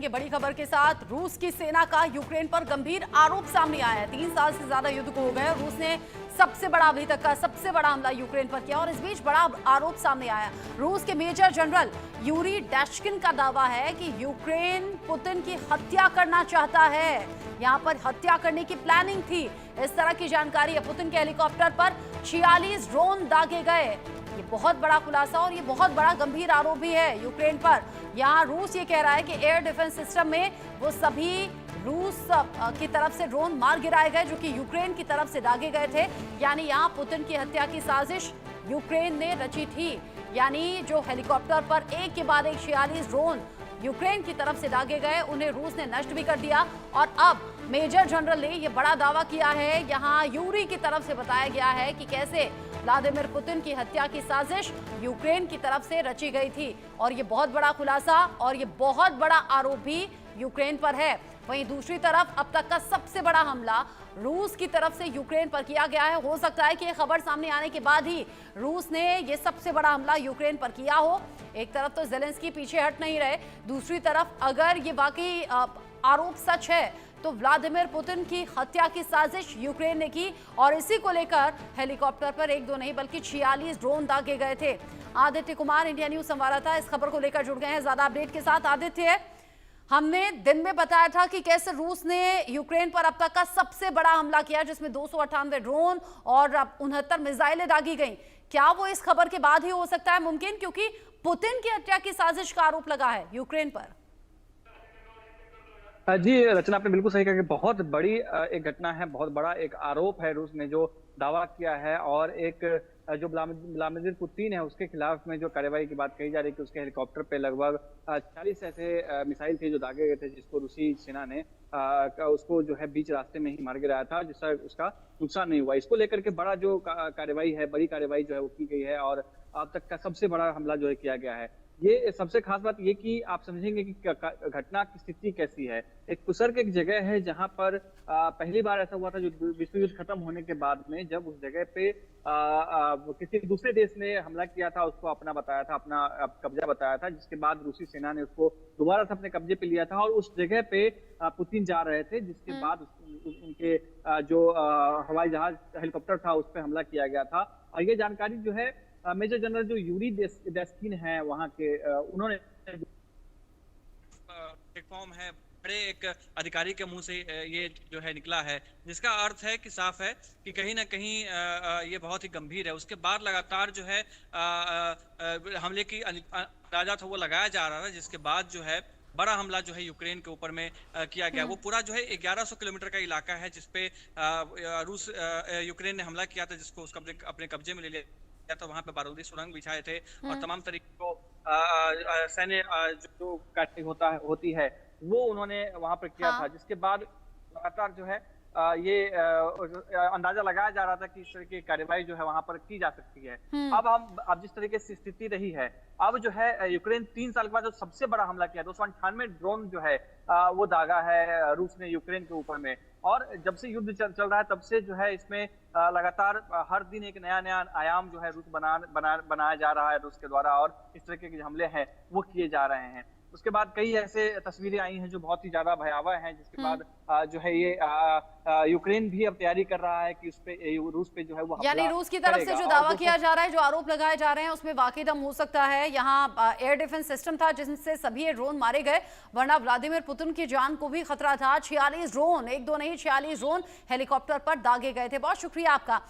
बढ़ेंगे बड़ी खबर के साथ। रूस की सेना का यूक्रेन पर गंभीर आरोप सामने आया है। 3 साल से ज्यादा युद्ध को हो गए। रूस ने सबसे बड़ा अभी तक का सबसे बड़ा हमला यूक्रेन पर किया और इस बीच बड़ा आरोप सामने आया। रूस के मेजर जनरल यूरी डैशकिन का दावा है कि यूक्रेन पुतिन की हत्या करना चाहता है। यहां पर हत्या करने की प्लानिंग थी, इस तरह की जानकारी है। पुतिन के हेलीकॉप्टर पर 46 ड्रोन दागे गए। ये बहुत बड़ा खुलासा और ये बहुत बड़ा गंभीर आरोप भी है यूक्रेन पर। यहाँ रूस ये कह रहा है कि एयर डिफेंस सिस्टम में वो सभी रूस की तरफ से ड्रोन मार गिराए गए जो कि यूक्रेन की तरफ से दागे गए थे। यानी यहाँ पुतिन की हत्या की साजिश यूक्रेन ने रची थी। यानी जो हेलीकॉप्टर पर एक के बाद एक 46 ड्रोन यूक्रेन की तरफ से दागे गए, उन्हें रूस ने नष्ट भी कर दिया। और अब मेजर जनरल ने यह बड़ा दावा किया है, यहाँ यूरी की तरफ से बताया गया है कि कैसे व्लादिमीर पुतिन की हत्या की साजिश यूक्रेन की तरफ से रची गई थी। और ये बहुत बड़ा खुलासा और ये बहुत बड़ा आरोप भी यूक्रेन पर है। वहीं दूसरी तरफ अब तक का सबसे बड़ा हमला रूस की तरफ से यूक्रेन पर किया गया है। हो सकता है कि ये खबर सामने आने के बाद ही रूस ने ये सबसे बड़ा हमला यूक्रेन पर किया हो। एक तरफ तो ज़ेलेंस्की पीछे हट नहीं रहे, दूसरी तरफ अगर ये वाकई आरोप सच है तो व्लादिमीर पुतिन की हत्या की साजिश यूक्रेन ने की और इसी को लेकर हेलीकॉप्टर पर एक दो नहीं बल्कि 46 ड्रोन दागे गए थे। आदित्य कुमार इंडिया न्यूज संवाददाता इस खबर को लेकर जुड़ गए हैं ज्यादा अपडेट के साथ। आदित्य, हमने दिन में बताया था कि कैसे रूस ने यूक्रेन पर अब तक का सबसे बड़ा हमला किया जिसमें 298 ड्रोन और 69 मिसाइलें दागी गई। क्या वो इस खबर के बाद ही हो सकता है मुमकिन, क्योंकि पुतिन की हत्या की साजिश का आरोप लगा है यूक्रेन पर? जी रचना, आपने बिल्कुल सही कहा कि बहुत बड़ी एक घटना है, बहुत बड़ा एक आरोप है रूस ने जो दावा किया है। और एक जो व्लादिमीर पुतिन है उसके खिलाफ में जो कार्रवाई की बात कही जा रही है कि उसके हेलीकॉप्टर पे लगभग 40 ऐसे मिसाइल थे जो दागे गए थे, जिसको रूसी सेना ने उसको जो है बीच रास्ते में ही मार गिराया था, जिससे उसका नुकसान नहीं हुआ। इसको लेकर के बड़ा जो कार्रवाई है, बड़ी कार्रवाई जो है वो की गई है और अब तक का सबसे बड़ा हमला जो है किया गया है। ये सबसे खास बात ये कि आप समझेंगे कि घटना की स्थिति कैसी है। एक कुसर्ग एक जगह है जहां पर पहली बार ऐसा हुआ था जो विश्व युद्ध खत्म होने के बाद में, जब उस जगह पे किसी दूसरे देश ने हमला किया था, उसको अपना बताया था, अपना कब्जा बताया था, जिसके बाद रूसी सेना ने उसको दोबारा से अपने कब्जे पे लिया था और उस जगह पे पुतिन जा रहे थे, जिसके बाद उनके जो हवाई जहाज हेलीकॉप्टर था उस पर हमला किया गया था। और ये जानकारी जो है मेजर जनरल जो यूरी डेस्किन है वहां के, उन्होंने प्लेटफॉर्म है बड़े एक अधिकारी के मुंह से ये जो है निकला है, जिसका अर्थ है कि साफ है कि कहीं ना कहीं ये बहुत ही गंभीर है। उसके बाद लगातार जो है हमले की अंदाजा था वो लगाया जा रहा था, जिसके बाद जो है बड़ा हमला जो है यूक्रेन के ऊपर में किया गया। वो पूरा जो है 1100 किलोमीटर का इलाका है जिसपे रूस यूक्रेन ने हमला किया था, जिसको उसका अपने कब्जे में ले लिया था। वहां पे बारूदी सुरंग बिछाए थे और तमाम तरीके को सैन्य जो काटनी होती है वो उन्होंने वहां पर किया था, जिसके बाद लगातार जो है ये अंदाजा लगाया जा रहा था कि इस तरह की कार्रवाई जो है वहां पर की जा सकती है। अब जिस तरीके से स्थिति रही है, अब जो है यूक्रेन 3 साल के बाद जो सबसे बड़ा हमला किया, 298 ड्रोन जो है वो दागा है रूस ने यूक्रेन के ऊपर में। और जब से युद्ध चल रहा है तब से जो है इसमें लगातार हर दिन एक नया नया आयाम जो है रूस बनाया जा रहा है रूस के द्वारा, और इस तरह के जो हमले हैं वो किए जा रहे हैं। उसके बाद कई ऐसे तस्वीरें आई हैं जो बहुत ही ज्यादा भयावह हैं, जिसके बाद जो है ये यूक्रेन भी अब तैयारी कर रहा है कि उस पे रूस पे जो है वो यानी रूस की तरफ से जो दावा किया जा रहा है, जो आरोप लगाए जा रहे हैं, उसमें वाकई दम हो सकता है। यहाँ एयर डिफेंस सिस्टम था जिनसे सभी ये ड्रोन मारे गए, वरना व्लादिमीर पुतिन की जान को भी खतरा था। 46 ड्रोन, एक दो नहीं 46 ड्रोन हेलीकॉप्टर पर दागे गए थे। बहुत शुक्रिया आपका।